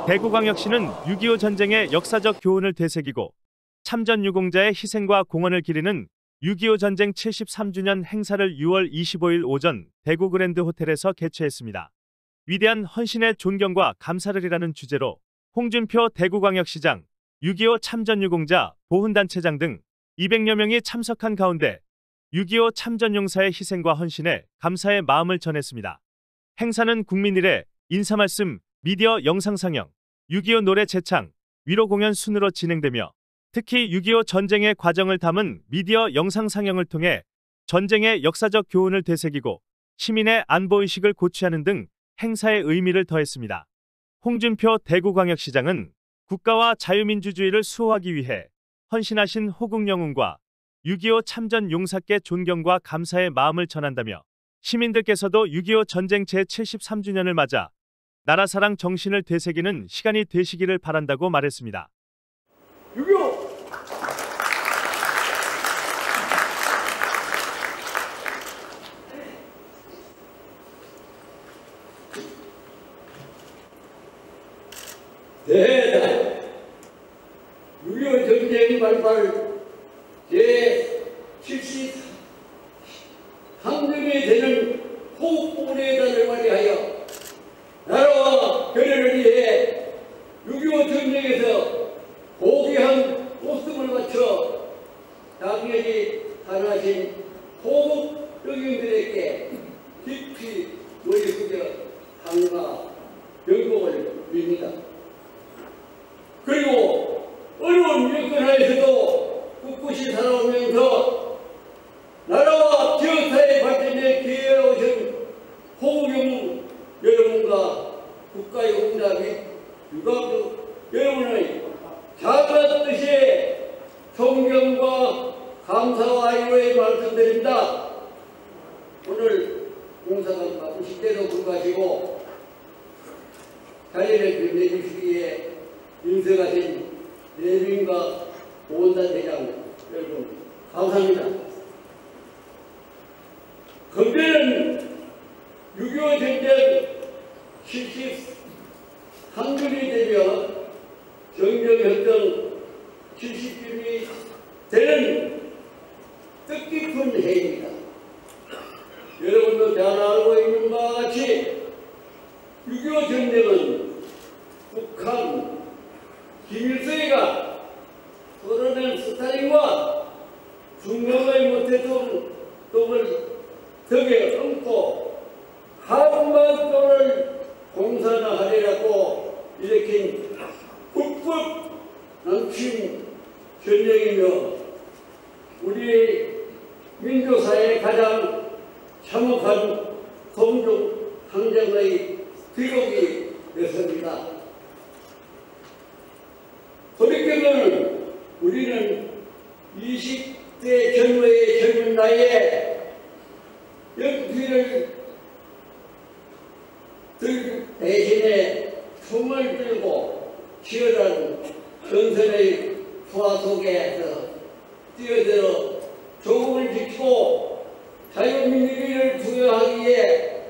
대구광역시는 6.25 전쟁의 역사적 교훈을 되새기고 참전 유공자의 희생과 공헌을 기리는 6.25 전쟁 73주년 행사를 6월 25일 오전 대구 그랜드 호텔에서 개최했습니다. 위대한 헌신의 존경과 감사를이라는 주제로 홍준표 대구광역시장, 6.25 참전 유공자 보훈단체장 등 200여 명이 참석한 가운데 6.25 참전용사의 희생과 헌신에 감사의 마음을 전했습니다. 행사는 국민일에, 인사말씀, 미디어 영상 상영, 6.25 노래 재창, 위로 공연 순으로 진행되며 특히 6.25 전쟁의 과정을 담은 미디어 영상 상영을 통해 전쟁의 역사적 교훈을 되새기고 시민의 안보의식을 고취하는 등 행사의 의미를 더했습니다. 홍준표 대구광역시장은 국가와 자유민주주의를 수호하기 위해 헌신하신 호국영웅과 6.25 참전 용사께 존경과 감사의 마음을 전한다며 시민들께서도 6.25 전쟁 제73주년을 맞아 나라사랑 정신을 되새기는 시간이 되시기를 바란다고 말했습니다. 6.25 대단 6.25 전쟁 발발 제73년이 되는 호국보훈의 달을 맞이하여 나라와 결연을 위해 6.25 전쟁에서 고귀한 목숨을 바쳐 당연히 살아가신 호국 영웅들에게 깊이 머리 숙여 상과 영광을 빕니다. 그리고 어려운 여건하에서도 꿋꿋이 살아오면서 나라와 지역사회 발전에 기여하신 호국영웅 여러분과 국가의 공자 및 유가족 여러분의 작은 뜻에 존경과 감사와 이로의 말씀드립니다. 오늘 공사가 바쁘실 때도 불구하고 자리를 빛내주시기에 인석하신 내빈과 보훈단체장 여러분 감사합니다. 건배는 6.25 전쟁 73주년이 되며 정정협정 70주년이 되는 뜻깊은 해입니다. 여러분도 잘 알고 있는 바와 같이 6.25 전쟁은 북한 김일성이가 코로나 스탈린과 중국의 모태동 을 덕에 얹고 한반도를 공산화하려고 일으킨 북북 남침 전쟁이며 우리 민주사회의 가장 참혹한 공중 항쟁의 기록이 됐습니다. 돌이켜보면 우리는 20대 젊의 젊은 나이에 연필을 대신에 총을 들고 치열한 전선의 투하 속에서 뛰어들어 조국을 지키고 자유민주주의를 부여하기 위해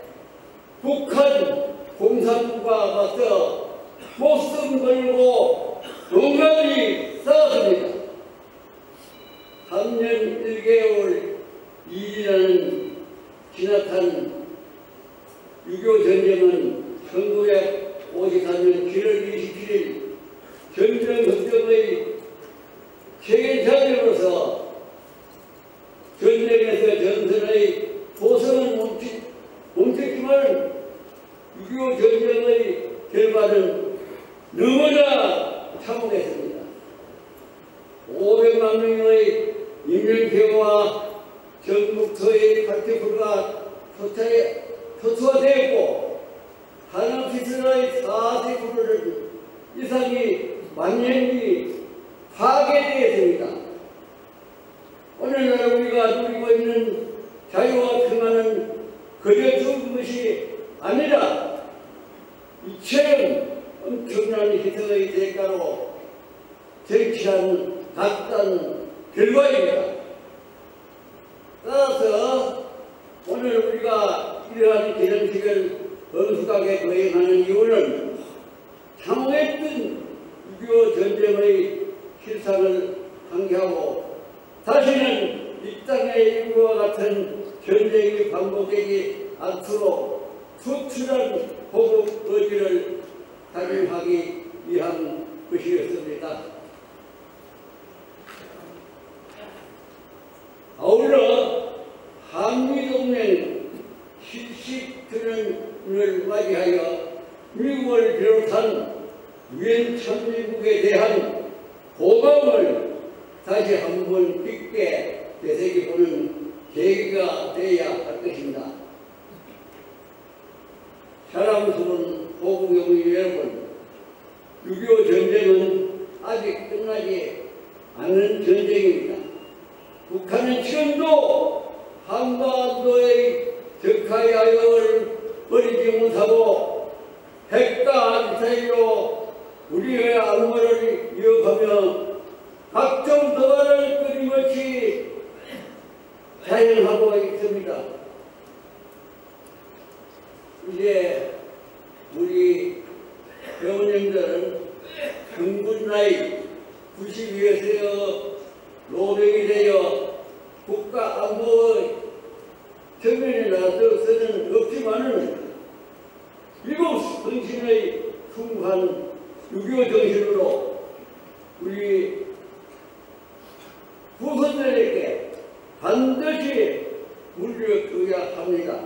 북한 공산국과 맞서 목숨 걸고 용감히 싸웠습니다. 3년 1개월 2일이라는 지나탄 6.25 전쟁은 1954년 7월 27일 전쟁협정의 체결자료로서 전쟁에서 전선의 도성은 멈췄지만 6.25 전쟁의 결과는 너무나 참혹했습니다. 500만 명의 인명피해와 전국토의 발표가 토투화되었고 한양시설의 40% 이상이 완전히 파괴되었습니다. 오늘날 우리가 누리고 있는 자유와 평화는 그저 좋은 것이 아니라 이처럼 엄청난 희생의 대가로 쟁취한 값싼 결과입니다. 따라서 오늘 우리가 이러한 기념식을 엄숙하게 거행하는 이유는 창후했던 6.25 전쟁의 실상을 상기하고 다시는 이 땅의 이와 같은 전쟁이 반복되지 않도록 투철한 보복 의지를 다짐하기 위한 것이었습니다. 아울러 한미동맹 70주년을 맞이하여 미국을 비롯한 유엔 참여국에 대한 고마움을 다시 한번 깊게 되새겨보는 계기가 되어야 할 것입니다. 사랑스러운 호국영웅 여러분, 6.25 전쟁은 아직 끝나지 않은 전쟁입니다. 북한은 지금도 한반도의 적하야역을 버리지 못하고 핵과 미사일로 우리의 안보를 이어가며 각종 도발을 끊임없이 자행하고 있습니다. 이제 우리 배우님들은 평균 나이 92세여 노병이 되어 국가 안보의 전면에 나서서는 없지만은 미국 정신의 풍부한 6.25 정신으로 우리 후손들에게 반드시 물려줘야 합니다.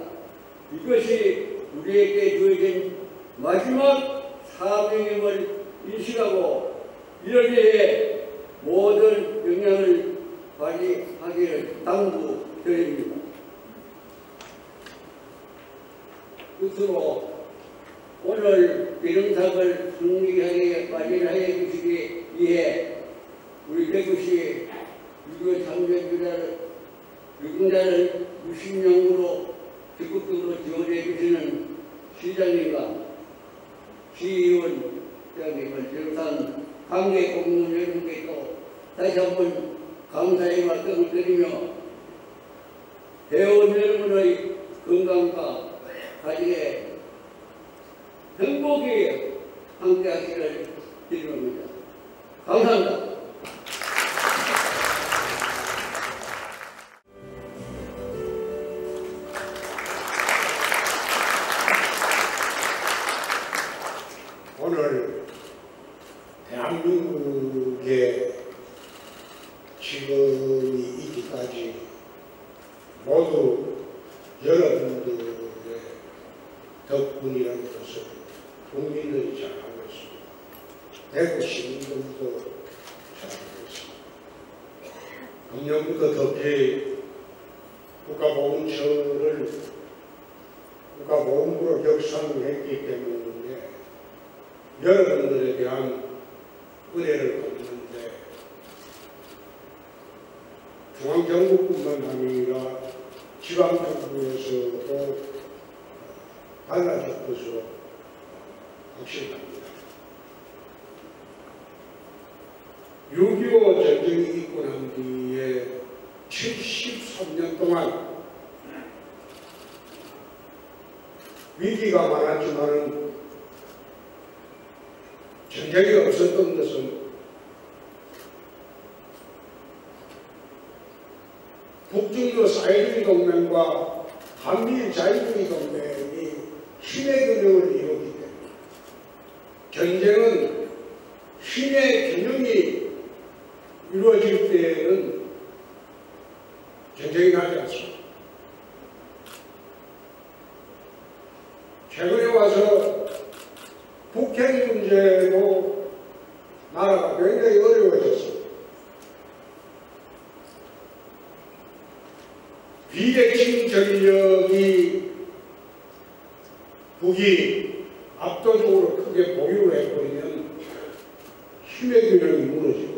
이것이 우리에게 주어진 마지막 사명임을 인식하고 이런 일에 모든 영향을 발휘하기를 당부드립니다. 끝으로 오늘 비릉사를 승리하게 마련하여 주시기 위해 우리 대구시 6.25 참전유공자를 60명으로 적극적으로 지원해 주시는 시장님과 시의원장님을 비롯한 관계 공무원 여러분께 또 다시 한번 감사의 말씀을 드리며 회원 여러분의 건강과 가정에 행복이 함께하기를 기도합니다. 감사합니다. 오늘 대한민국의 지금이 이기까지 모두 여러분들의 덕분이라는 것을 국민들이 잘 알고 있습니다. 대구 시민들도 잘 알고 있습니다. 금년부터 특히 국가보훈부로 격상을 했기 때문에 여러분들에 대한 은혜를 갚는데 중앙정부뿐만 아니라 지방정부에서도 달라질 것으로 확신합니다. 6.25 전쟁이 있고 난 뒤에 73년 동안 위기가 많았지만은 전쟁이 없었던 것은 북중로 사회주의 동맹과 한미일 자유주의 동맹이 힘의 균형을 이루기 때문에 전쟁은 힘의 균형이 이루어질 때에는 전쟁이 나지 않습니다. 최근에 와서 북핵 문제로 나라가 굉장히 어려워졌습니다. 비대칭 전력이 북이 압도적으로 크게 보유를 해버리면 힘의 균형이 무너지고,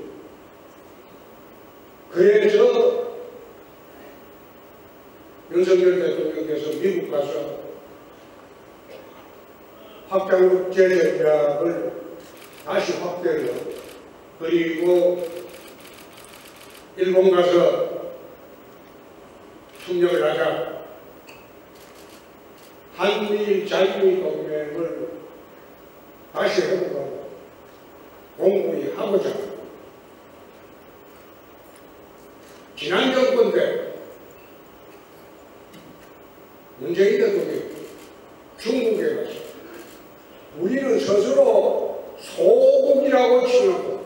그래서 윤석열 대통령께서 미국 가서 확장국제 전략을 다시 확대를 하고, 그리고 일본 가서 협력을 하자, 한미일 자유주의 동맹을 다시 회복하고 우리는 스스로 소국이라고 칭하고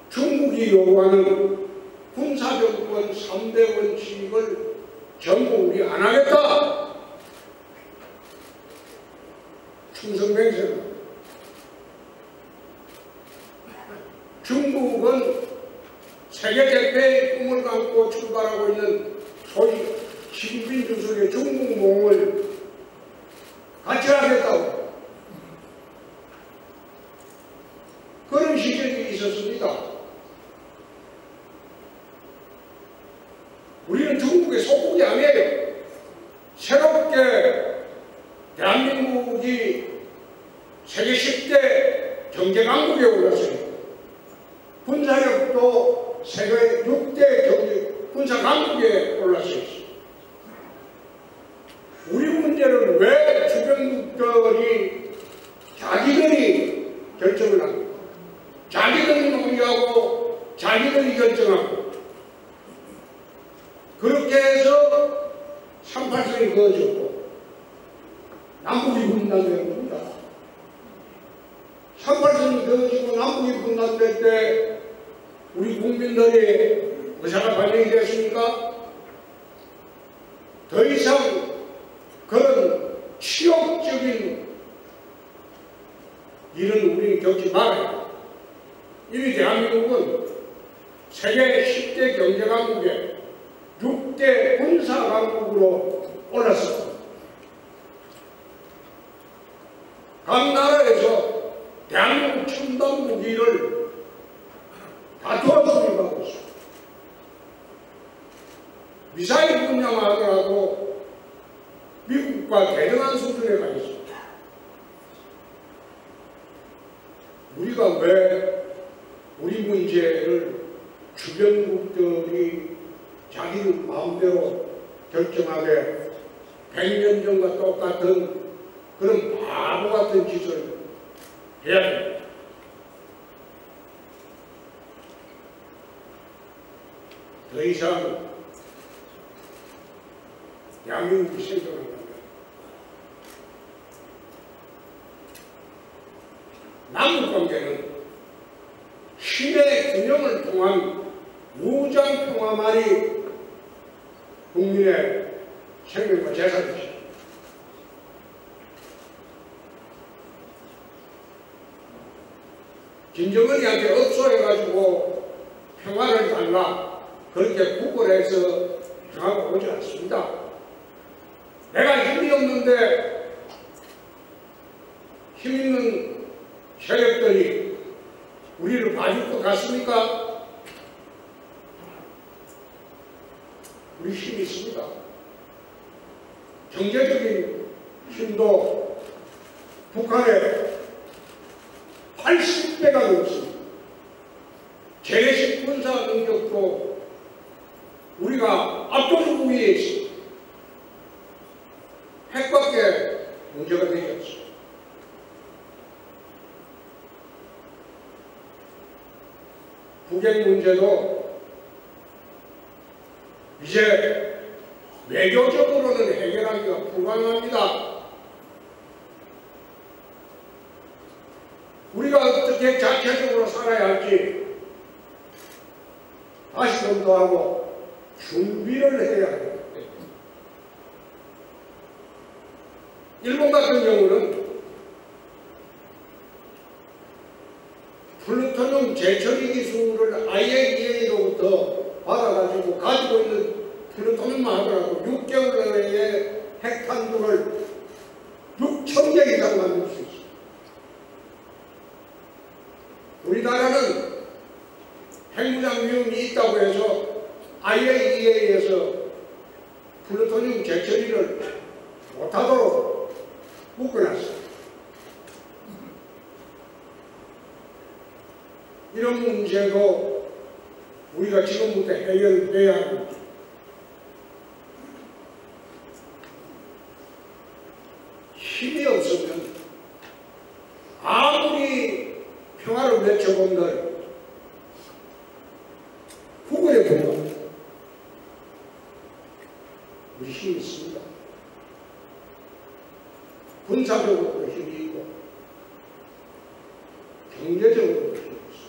중국이 요구하는 군사정권 3대 원칙을 전부 우리 안 하겠다. 충성맹세. 중국은 세계 대패의 꿈을 갖고 출발하고 있는 소위 신빈주석의 중국몽을 같이 하겠다고 그런 시절이 있었습니다. 우리는 중국의 속국이 아니에요. 새롭게 대한민국이 세계 10대 경제강국에 올랐어요. 군사력도 세계 6대 군사강국에 올랐어요. 우리 문제는 왜 주변국들이 자기들이 결정을 합니까? 자기들이 논의하고 자기들이 결정하고 그렇게 해서 38선이 그어졌고 남북이 분단된 겁니다. 38선이 그어지고 남북이 분단될 때 우리 국민들의 의사가 반영이 됐습니까? 더 이상 그런 치욕적인 일은 우리는 겪지 말아요. 이미 대한민국은 세계 10대 경제강국에 6대 군사강국으로 올랐습니다. 각 나라에서 대한민국 첨단 무기를 다 도와주고 있습니다. 미사일 분야만 하더라도 미국과 대등한 수준에 가 있습니다. 우리가 왜 우리 문제를 주변국들이 자기 마음대로 결정하게 100년 전과 똑같은 그런 바보 같은 짓을 해야 됩니다. 더 이상 대한민국이 생존한다면 남북관계는 힘의 균형을 통한 무장평화만이 국민의 생명과 재산이죠. 김정은이한테 업소해가지고 평화를 달라 그렇게 구걸해서 평화가 오지 않습니다. 내가 힘이 없는데 힘 있는 세력들이 우리를 봐줄 것 같습니까? 우리 힘이 있습니다. 경제적인 힘도 북한의 80배가 넘습니다. 재래식 군사 능력도 우리가 압도적 우위에 있습니다. 핵밖에 문제가 되지 않습니다. 북핵 문제도 이제 외교적으로는 해결하기가 불가능합니다. 우리가 어떻게 자체적으로 살아야 할지 다시 검토하고 준비를 해야 합니다. 일본 같은 경우는 플루토늄 재처리 기술을 IAEA로부터 받아가지고 가지고 있는 플루토늄만 하더라도 6개월 내에 핵탄두를 6,000개 이상 만들 수 있습니다. 우리나라는 핵무장 위험이 있다고 해서 IAEA에서 플루토늄 재처리를 못하도록 묶어놨습니다. 이런 문제도 우리가 지금부터 해결해야 합니다. 힘이 없으면 아무리 평화를 외쳐본들 구걸해본다. 우리 힘이 있습니다. 군사적으로도 힘이 있고 경제적으로도 힘이 있어.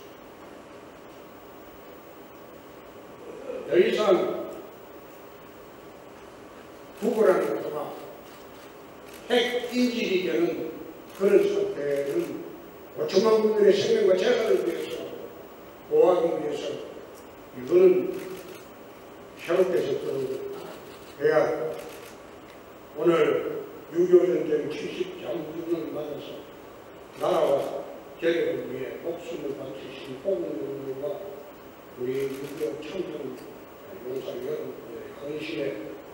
더 이상 국어라는 것과 핵 인질이 되는 그런 상태는 5천만 국민의 생명과 재산을 위해서 보호하기 위해서 이거는 새롭게 접근을 해야 오늘 6.25 전쟁 73주년을 맞아서 나라와 재력을 위해 목숨을 바치신 홍콩과 우리 6.25 참전 용사 여러분들의 헌신에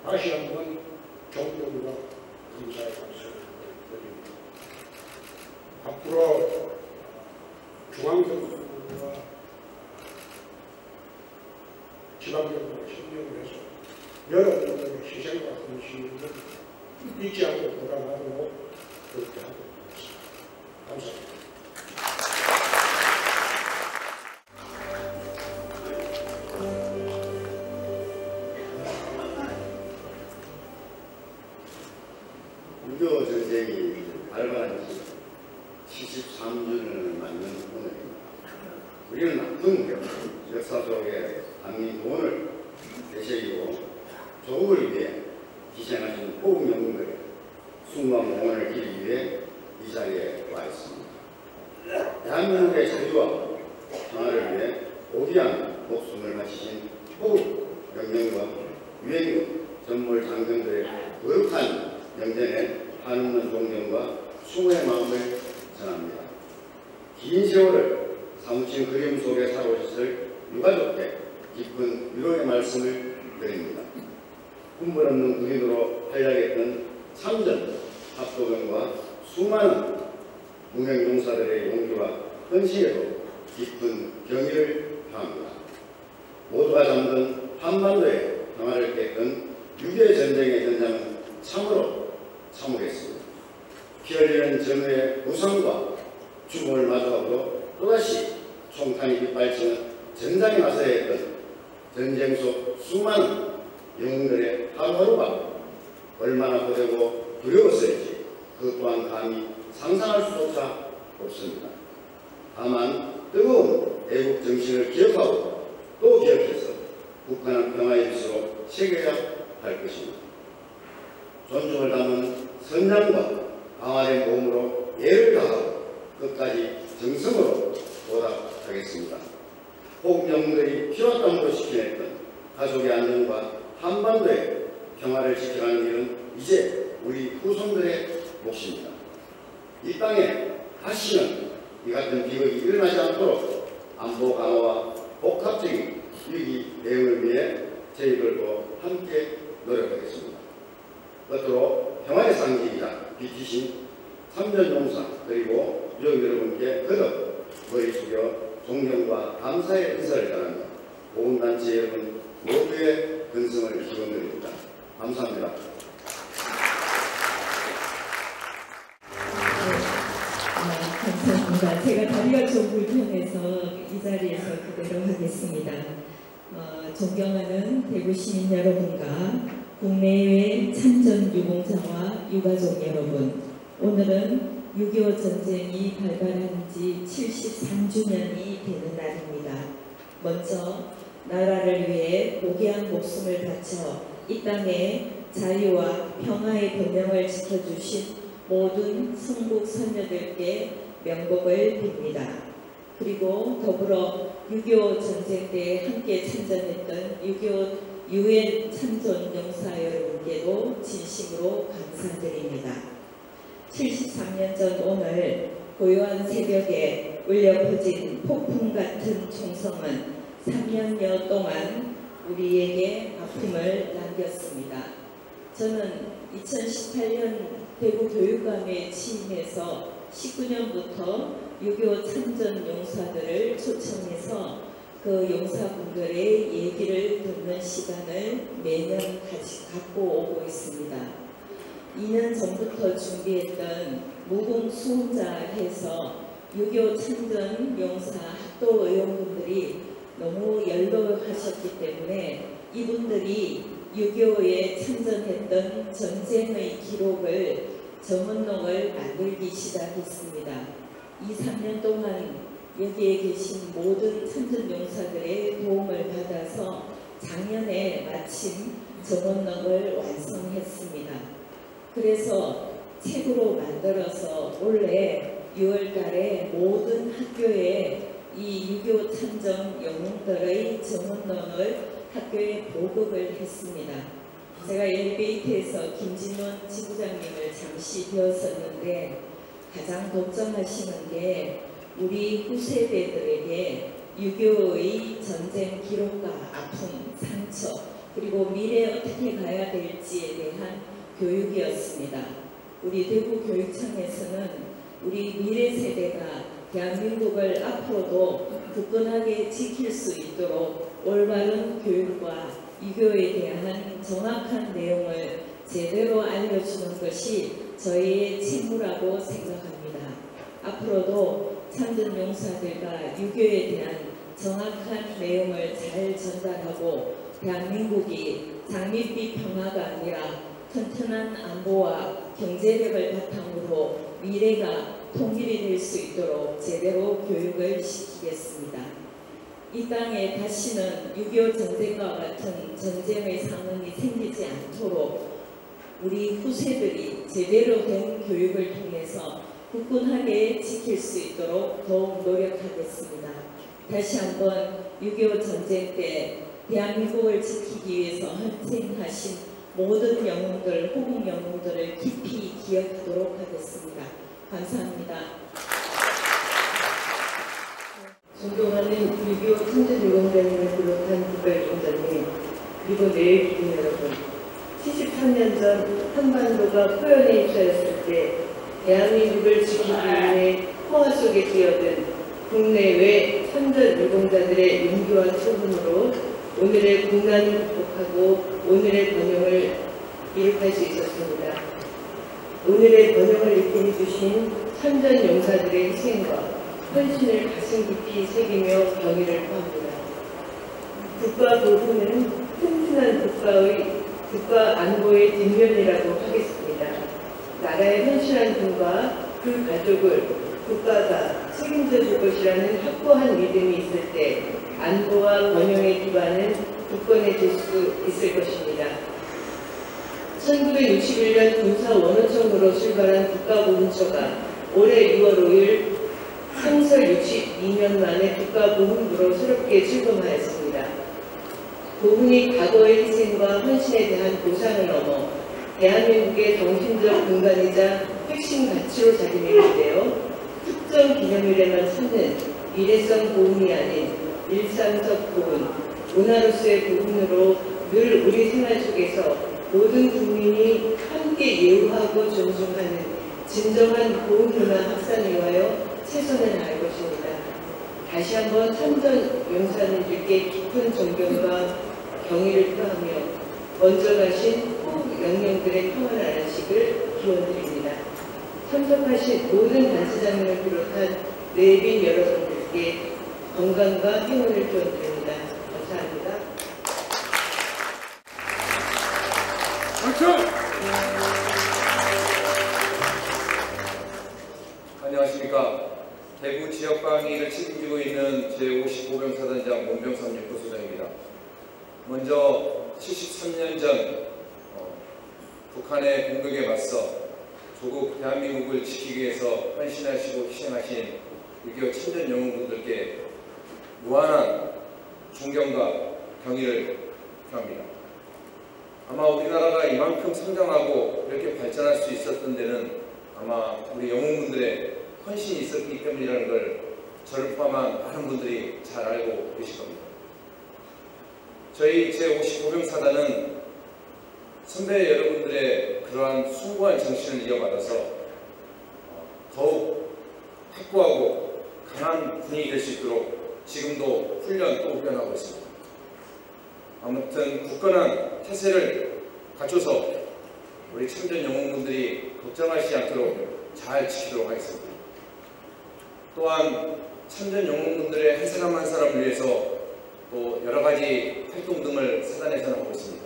다시 한번 존경과 감사의 박수를 드립니다. 앞으로 중앙정부와 지방정부가 협력을 해서 여러분들의 희생과 헌신을 잊지 않고 보답하도록 그렇게 하도록 하겠습니다. 감사합니다. 유교 전쟁이 발발한 지 73주년을 맞는 오늘입니다. 우리는 나쁜 역사 속에 담긴 돈을 되새기고 조국을 위해 희생하신 호국 영웅들의 숭고한 공헌을 기리기 위해 이 자리에 와 있습니다. 대한민국의 자유와 평화를 위해 고귀한 목숨을 바치신 호국 영령과 유엔군 전몰 장병들의 거룩한 명전에 한없는 존경과 수고의 마음을 전합니다. 긴 세월을 사무친 그림 속에 살아오셨을 유가족께 깊은 위로의 말씀을 드립니다. 꿈물 없는 군인으로 활약했던 참전 합도병과 수많은 무명용사들의 용기와 헌신에도 깊은 경의를 표합니다. 모두가 잠든 한반도의 평화를 깼던 6.25 전쟁의 전장은 참으로 참혹했습니다. 피 흘리는 전우의 부상과 죽음을 마주하고도 또다시 총탄이 빗발치는 전장에 나서야 했던 전쟁 속 수많은 영웅들의 하루하루가 얼마나 고되고 두려웠을지 그 또한 감히 상상할 수조차 없습니다. 다만 뜨거운 애국 정신을 기억하고 또 기억해서 북한의 평화의 빛으로 새겨야 할 것입니다. 존중을 담은 선량과 강화된 몸으로 예를 다하고 끝까지 정성으로 보답하겠습니다. 호국 영웅들이 피와 땀으로 지켜냈던 가족의 안전과 한반도의 평화를 지켜가는 일은 이제 우리 후손들의 몫입니다. 이 땅에 다시는 이 같은 비극이 일어나지 않도록 안보 강화와 복합적인 위기 대응을 위해 저희들도 함께 노력하겠습니다. 끝으로 평화의 상징이자 빛이신 참전용사 그리고 유족 여러분께 거듭 머리 숙여 존경과 감사의 인사를 전하며 보훈단체 여러분 모두의 근성을 기원드립니다. 감사합니다. 감사합니다. 제가 다리가 좀 불편해서 이 자리에서 그대로 하겠습니다. 존경하는 대구 시민 여러분과 국내외 참전 유공자와 유가족 여러분, 오늘은 6.25 전쟁이 발발한 지 73주년이 되는 날입니다. 먼저 나라를 위해 고귀한 목숨을 바쳐 이 땅에 자유와 평화의 번영을 지켜주신 모든 성국 선녀들께 명복을 빕니다. 그리고 더불어 6.25 전쟁 때 함께 참전했던 6.25 유엔 참전 용사 여러분께도 진심으로 감사드립니다. 73년 전 오늘 고요한 새벽에 울려 퍼진 폭풍 같은 총성은 3년여 동안 우리에게 아픔을 남겼습니다. 저는 2018년 대구 교육감에 취임해서 19년부터 6.25 참전 용사들을 초청해서 그 용사분들의 얘기를 듣는 시간을 매년 갖고 오고 있습니다. 2년 전부터 준비했던 무공수혼자 해서 6.25 참전 용사 학도 의원분들이 너무 열로하셨기 때문에 이분들이 6.25에 참전했던 전쟁의 기록을 정원농을 만들기 시작했습니다. 2, 3년 동안 여기에 계신 모든 천전용사들의 도움을 받아서 작년에 마침 정원농을 완성했습니다. 그래서 책으로 만들어서 올해 6월 달에 모든 학교에 이 6.25 참전 영웅들의 정원론을 학교에 보급을 했습니다. 제가 엘리베이터에서 김진원 지부장님을 잠시 뵈었었는데 가장 걱정하시는 게 우리 후세대들에게 6.25의 전쟁 기록과 아픔, 상처, 그리고 미래에 어떻게 가야 될지에 대한 교육이었습니다. 우리 대구교육청에서는 우리 미래 세대가 대한민국을 앞으로도 굳건하게 지킬 수 있도록 올바른 교육과 유교에 대한 정확한 내용을 제대로 알려주는 것이 저희의 책무라고 생각합니다. 앞으로도 참전용사들과 유교에 대한 정확한 내용을 잘 전달하고 대한민국이 장밋빛 평화가 아니라 튼튼한 안보와 경제력을 바탕으로 미래가 통일이 될 수 있도록 제대로 교육을 시키겠습니다. 이 땅에 다시는 6.25 전쟁과 같은 전쟁의 상황이 생기지 않도록 우리 후세들이 제대로 된 교육을 통해서 굳건하게 지킬 수 있도록 더욱 노력하겠습니다. 다시 한번 6.25 전쟁 때 대한민국을 지키기 위해서 헌생하신 모든 영웅들, 호국 영웅들을 깊이 기억하도록 하겠습니다. 감사합니다. 존경하는 6.25 천전유공자님을 비롯한 국가유공자님, 그리고 내일 기준 여러분, 73년 전 한반도가 포연에 휩싸였을 때 대한민국을 지키기 위해 포화 속에 뛰어든 국내외 천전유공자들의 용기와 초분으로 오늘의 국난을 극복하고 오늘의 번영을 이룩할 수 있었습니다. 오늘의 번영을 이끌어 주신 천전용사들의 희생과 헌신을 가슴 깊이 새기며 경의를 표합니다. 국가 보훈은 튼튼한 국가 안보의 뒷면이라고 하겠습니다. 나라에 헌신한 분과 그 가족을 국가가 책임져 줄 것이라는 확고한 믿음이 있을 때 안보와 번영의 기반은 굳건해질 수 있을 것입니다. 1961년 군사원호청으로 출발한 국가보훈처가 올해 6월 5일 창설 62년 만에 국가보훈부로 새롭게 출범하였습니다. 보훈이 과거의 희생과 헌신에 대한 보상을 넘어 대한민국의 정신적 근간이자 핵심 가치로 자리매김되어 특정 기념일에만 찾는 일회성 보훈이 아닌 일상적 보훈, 문화로서의 보훈으로 늘 우리 생활 속에서 모든 국민이 함께 예우하고 존중하는 진정한 보훈 문화 확산을 위하여 최선을 다할 것입니다. 다시 한번 참전 용사님들께 깊은 존경과 경의를 표하며 먼저 가신 호국 영령들의 평안한 안식을 기원드립니다. 참석하신 모든 단체장님을 비롯한 내빈 여러분들께 건강과 행운을 기원드립니다. 감사합니다. 박수! 안녕하십니까. 대구 지역 방위를 책임지고 있는 제55병사단장 문병삼 육부소장입니다. 먼저 73년 전 북한의 공격에 맞서 조국 대한민국을 지키기 위해서 헌신하시고 희생하신 6.25 참전 영웅분들께 무한한 존경과 경의를 표합니다. 아마 우리나라가 이만큼 성장하고 이렇게 발전할 수 있었던 데는 아마 우리 영웅분들의 헌신이 있었기 때문이라는 걸 저를 포함한 많은 분들이 잘 알고 계실 겁니다. 저희 제55병사단은 선배 여러분들의 그러한 숭고한 정신을 이어받아서 더욱 확고하고 강한 군인이 될 수 있도록 지금도 훈련 또 훈련하고 있습니다. 아무튼 굳건한 태세를 갖춰서 우리 참전 영웅분들이 걱정하시지 않도록 잘 지키도록 하겠습니다. 또한 참전 영웅분들의 한 사람 한 사람을 위해서 또 여러 가지 활동 등을 사단에서는 하고 있습니다.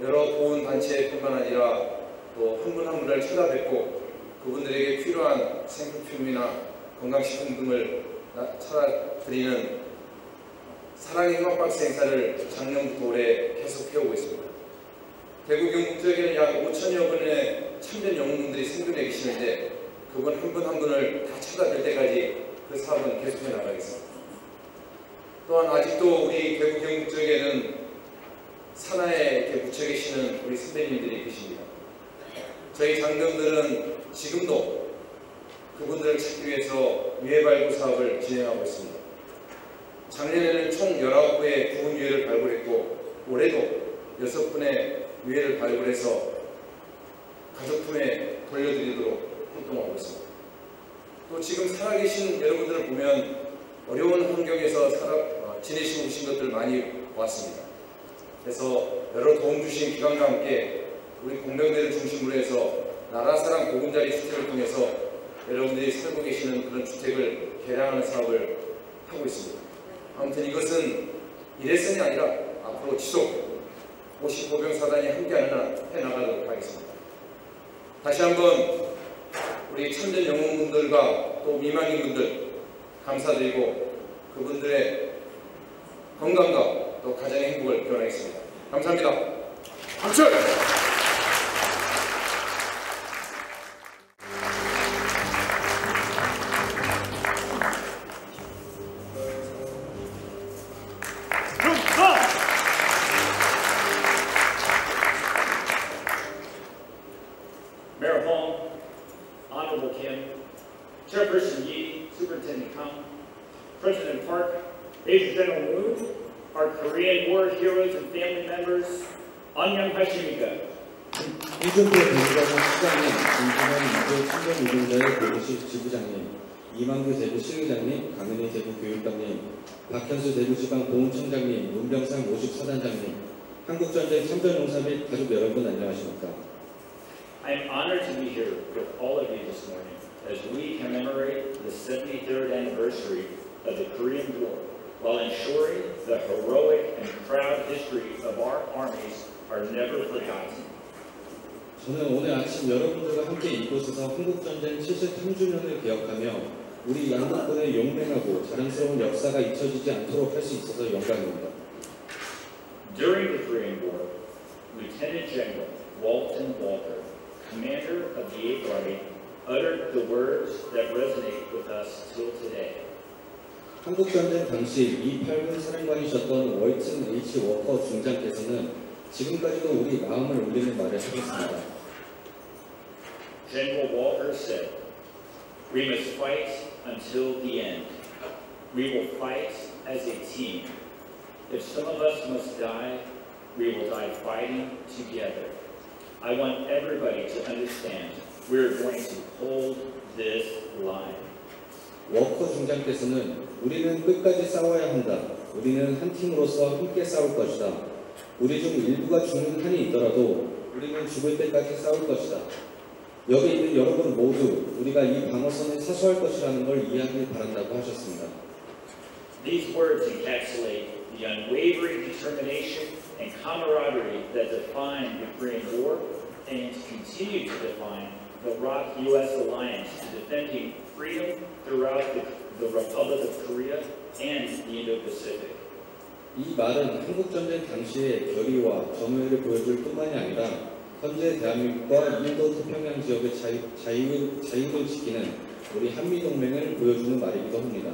여러 보훈단체뿐만 아니라 또 한 분 한 분을 찾아뵙고 그분들에게 필요한 생필품이나 건강식품 등을 찾아드리는 사랑의 희망박스 행사를 작년부터 올해 계속 해오고 있습니다. 대구 경북 지역에는 약 5천여 분의 참된 영웅분들이 생존해 계시는데 그분 한 분 한 분을 다 찾아뵐 때까지 그 사업은 계속해 나가겠습니다. 또한 아직도 우리 대구 경북 지역에는 산하에 이렇게 묻혀 계시는 우리 선배님들이 계십니다. 저희 장병들은 지금도 그분들을 찾기 위해서 유해발굴 사업을 진행하고 있습니다. 작년에는 총 19구의 구분 유해를 발굴했고 올해도 6분의 유해를 발굴해서 가족품에 돌려드리도록 활동하고 있습니다. 또 지금 살아계신 여러분들을 보면 어려운 환경에서 지내시고 오신 것들 많이 보았습니다. 그래서 여러 도움 주신 기관과 함께 우리 공병대를 중심으로 해서 나라사랑 보금자리 주택을 통해서 여러분들이 살고 계시는 그런 주택을 개량하는 사업을 하고 있습니다. 아무튼 이것은 일회성이 아니라 앞으로 지속 55병사단이 함께하는 한 해나가도록 하겠습니다. 다시 한번 우리 참전 영웅분들과 또 미망인분들 감사드리고 그분들의 건강과 또 가정의 행복을 기원하겠습니다. 감사합니다. 박수! Mayor Hong, Honorable Kim, Chairperson Yi, Superintendent Kang, President Park, Major General Moon, our Korean War heroes and family members, 안녕하십니까? 홍준표 대구가정 시장님, 김준현 이교 참전유공자의 대구시 지부장님, 이만규 대구시의장님, 강은희 대구교육감님, 박현수 대구지방보훈청장님, 문병상 54단장님, 한국전쟁 참전용사 및 가족 여러분 안녕하십니까? I am honored to be here with all of you this morning as we commemorate the 73rd anniversary of the Korean War while ensuring the heroic and proud history of our armies are never forgotten. 저는 오늘 아침 여러분들과 함께 이곳에서 한국전쟁 73주년을 기억하며 우리 양국군의 용맹하고 자랑스러운 역사가 잊혀지지 않도록 할 수 있어서 영광입니다. During the Korean War, Lieutenant General Walton Walker, commander of the 8th Army, uttered the words that resonate with us till today. 한국전쟁 당시 28군 사령관이셨던 월튼 H. 워커 중장께서는 지금까지도 우리 마음을 울리는 말을 하셨습니다. General Walker said, "We must fight until the end. We will fight as a team. If some of us must die, we will die fighting together. I want everybody to understand we're going to hold this line." 워커 중장께서는 우리는 끝까지 싸워야 한다. 우리는 한 팀으로서 함께 싸울 것이다. 우리 중 일부가 죽는 한이 있더라도 우리는 죽을 때까지 싸울 것이다. 여기 있는 여러분 모두 우리가 이 방어선을 사수할 것이라는 걸 이해하길 바란다고 하셨습니다. These words encapsulate the unwavering determination and camaraderie that defined the Korean War and continue to define the ROK-US alliance to defending freedom throughout the Republic of Korea and the Indo-Pacific. 이 말은 한국전쟁 당시의 결의와 정의를 보여줄 뿐만이 아니라 현재 대한민국과 인도 태평양 지역의 자유를 지키는 우리 한미동맹을 보여주는 말이기도 합니다.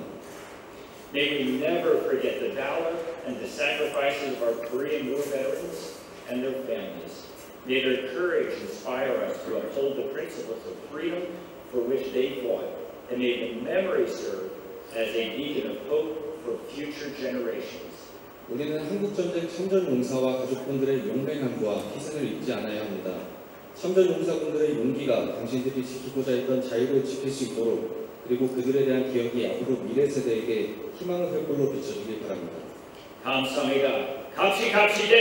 May we never forget the valor and the sacrifices of our Korean War veterans and their families. May their courage inspire us to uphold the principles of freedom for which they fought, and may the memory serve as a beacon of hope for future generations. 우리는 한국전쟁 참전용사와 가족분들의 용맹함과 희생을 잊지 않아야 합니다. 참전용사분들의 용기가 당신들이 지키고자 했던 자유를 지킬 수 있도록 그리고 그들에 대한 기억이 앞으로 미래 세대에게 희망의 횃불로 비춰지길 바랍니다. 감사합니다. 같이 갑시다.